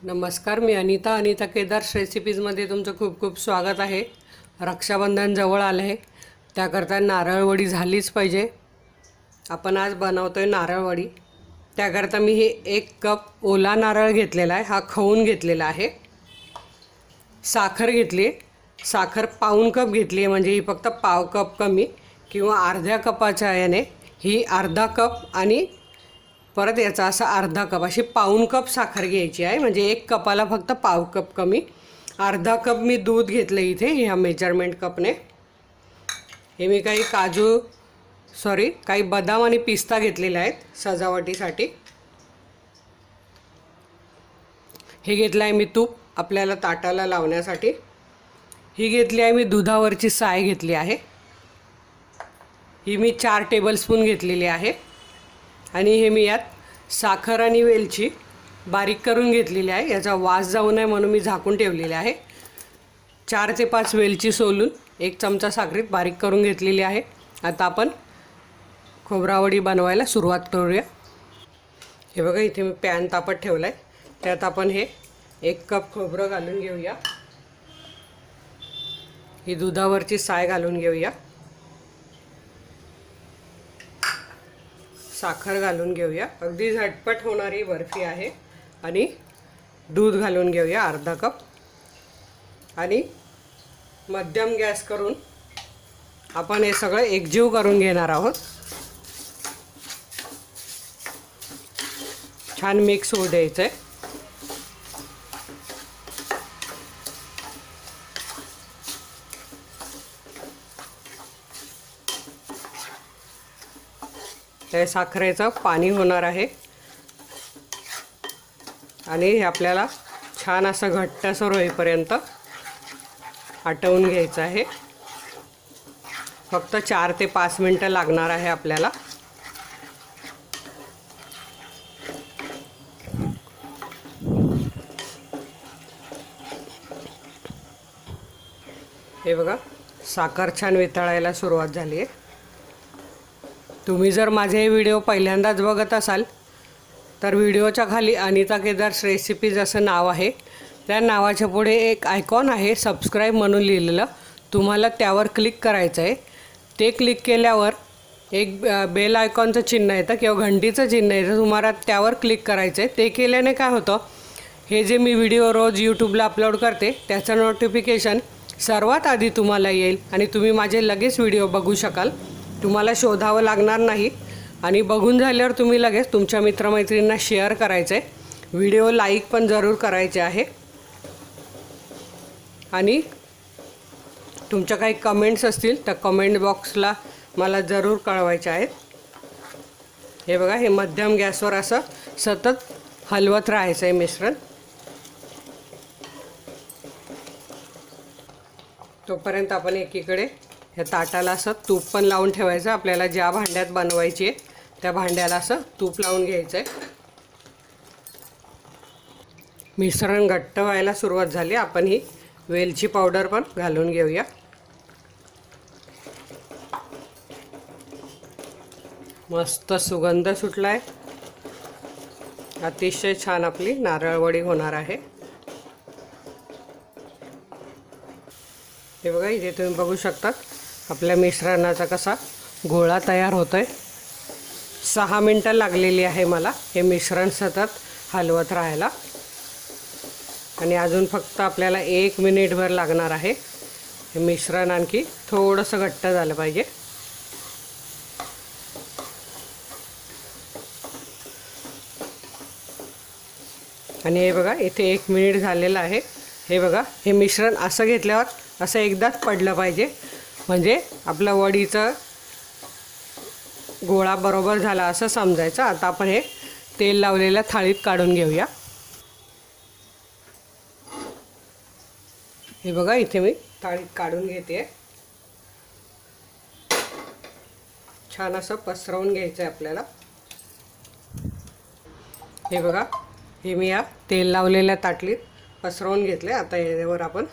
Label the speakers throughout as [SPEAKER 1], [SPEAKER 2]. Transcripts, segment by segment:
[SPEAKER 1] नमस्कार, मी अनिता केदार रेसिपीजमध्ये तुमचं खूप खूप स्वागत आहे। रक्षाबंधन जवळ आलं आहे, त्याकरता नारळवडी झालीच पाहिजे। आपण आज बनवतोय नारळवडी। त्याकरता मी हे 1 कप ओला नारळ घेतलेला आहे, हा खवून घेतलेला आहे। साखर घेतली, साखर पाऊण कप घेतली आहे, म्हणजे ही फक्त पाव कप कमी किंवा अर्ध्या कपाच्या याने ही अर्धा कप आणि परत याचा असा अर्धा कप अशी पाऊण कप साखर घ्यायची आहे। म्हणजे 1 कपाला फक्त पाव कप कमी। अर्धा कप मी दूध घेतले इथे ह्या मेजरमेंट कपने। हे मी काही बदाम आणि पिस्ता घेतलेले आहेत सजावटीसाठी। हे घेतलं आहे मी तूप आपल्याला ताटाला लावण्यासाठी। ही घेतली आहे मी दुधावरची साय घेतली आहे, ही मी 4 टेबलस्पून घेतलेली आहे। आणि हे मी यात साखर आणि वेलची बारीक करून घेतलेली आहे, याचा वास जाऊ नये म्हणून मी झाकून ठेवलेले आहे। 4 ते 5 वेलची सोलून 1 चमचा साखरेत बारीक करून घेतलेली आहे। आता आपण खोबरावडी बनवायला सुरुवात करूया। हे बघा, इथे मी पॅन तापत ठेवला आहे, त्यात आपण हे 1 कप खोबरं घालून घेऊया। ही दुधावरची साय घालून घेऊया, साखर घालून घेऊया, अगदी झटपट होणारी बर्फी आहे। आणि दूध घालून घेऊया अर्धा कप आणि मध्यम गॅस करून आपण हे सगळं एकजीव करून घेणार आहोत। छान मिक्स होऊ द्यायचं आहे। हे साखरेचं पाणी होणार आहे आणि हे आपल्याला छान असं घट्टसर होईपर्यंत आटवून घ्यायचं आहे। फक्त 4 ते 5 मिनिटं लागणार आहे आपल्याला। हे बघा, साखर छान वितळायला सुरुवात झाली आहे। तुम्ही जर माझे व्हिडिओ पहिल्यांदाच बघत असाल तर व्हिडिओच्या खाली अनिता केदार रेसिपीज असं नाव आहे, त्या नावाच्या पुढे एक आयकॉन आहे सबस्क्राईब म्हणून लिहिलेलं, तुम्हाला त्यावर क्लिक करायचं आहे। ते क्लिक केल्यावर एक बेल आयकॉनचं चिन्ह येतं किंवा घंटीचं चिन्ह येतं, तुम्हाला त्यावर क्लिक करायचं आहे। ते केल्याने काय होतं, हे जे मी व्हिडिओ रोज यूट्यूबला अपलोड करते त्याचं नोटिफिकेशन सर्वात आधी तुम्हाला येईल आणि तुम्ही माझे लगेच व्हिडिओ बघू शकाल। तुम्हाला शोधावं लागणार नाही आणि बघून झाल्यावर तुम्ही लगेच तुमच्या मित्रमैत्रिणींना शेअर करायचं आहे। व्हिडिओ लाईक पण जरूर करायचे आहे आणि तुमच्या काही कमेंट्स असतील तर कमेंट बॉक्सला मला जरूर कळवायचे आहेत। हे बघा, हे मध्यम गॅसवर असं सतत हलवत राहायचं आहे मिश्रण। तोपर्यंत आपण एकीकडे ह्या ताटाला असं तूप पण लावून ठेवायचं। आपल्याला ज्या भांड्यात बनवायची आहे त्या भांड्याला असं तूप लावून घ्यायचं आहे। मिश्रण घट्ट व्हायला सुरुवात झाली, आपण ही वेलची पावडर पण घालून घेऊया। मस्त सुगंध सुटला आहे, अतिशय छान आपली नारळवडी होणार आहे। हे बघा, इथे तुम्ही बघू शकता आपल्या मिश्रणाचा कसा गोळा तयार होतोय। 6 मिनिटं लागलेली आहे मला हे मिश्रण सतत हलवत राहायला आणि अजून फक्त आपल्याला 1 मिनिटभर लागणार आहे। हे मिश्रण आणखी थोडंसं घट्ट झालं पाहिजे। आणि हे बघा, इथे 1 मिनिट झालेलं आहे। हे बघा, हे मिश्रण असं घेतल्यावर असं एकदाच पडलं पाहिजे, म्हणजे आपला वडीचा गोळा बरोबर झाला असं समजायचं। आता आपण हे तेल लावलेल्या थाळीत काढून घेऊया। हे बघा, इथे मी थाळीत काढून घेते। छान असं पसरवून घ्यायचं आहे आपल्याला। हे बघा, हे मी या तेल लावलेल्या ताटलीत पसरवून घेतले। आता यावर आपण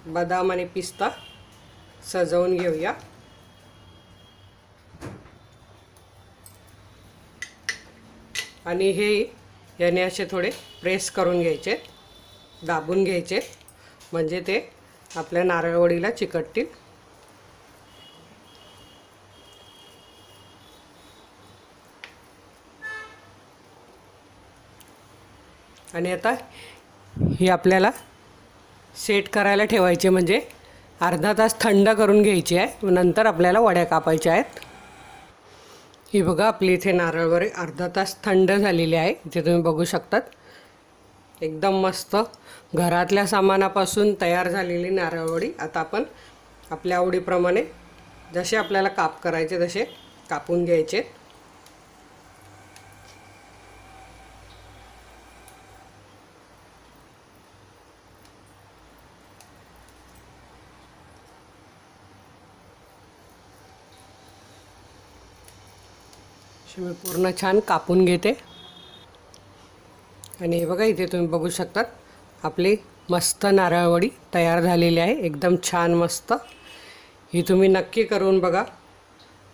[SPEAKER 1] बदाम आणि पिस्ता सजवून घेऊया। आणि हे याने असे थोडे प्रेस करून घ्यायचे, दाबून घ्यायचे, म्हणजे ते आपल्या नारळवडीला चिकटतील. आणि आता ही आपल्याला सेट करायला ठेवायचे, म्हणजे अर्धा तास थंड करून घ्यायची आहे. नंतर आपल्याला वड्या कापायच्या आहेत. ही बघा आपली इथे नारळवडी अर्धा तास थंड झालेली आहे. इथे तुम्ही बघू शकतात एकदम मस्त घरातल्या सामानापासून तयार झालेली नारळवडी. आता आपण आपल्या आवडीप्रमाणे जसे आपल्याला काप करायचे तसे कापून घ्यायचे. मी पूर्ण छान कापून घेते. आणि हे बघा इथे तुम्ही बघू शकतात आपली मस्त नारळवडी तयार झालेली आहे, एकदम छान मस्त. ही तुम्ही नक्की करून बघा.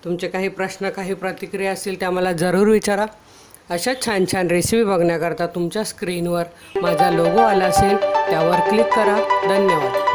[SPEAKER 1] तुमचे काही प्रश्न काही प्रतिक्रिया असतील त्या मला जरूर विचारा. अशा छान छान रेसिपी बघण्याकरता तुमच्या स्क्रीनवर माझा लोगो आला असेल त्यावर क्लिक करा. धन्यवाद.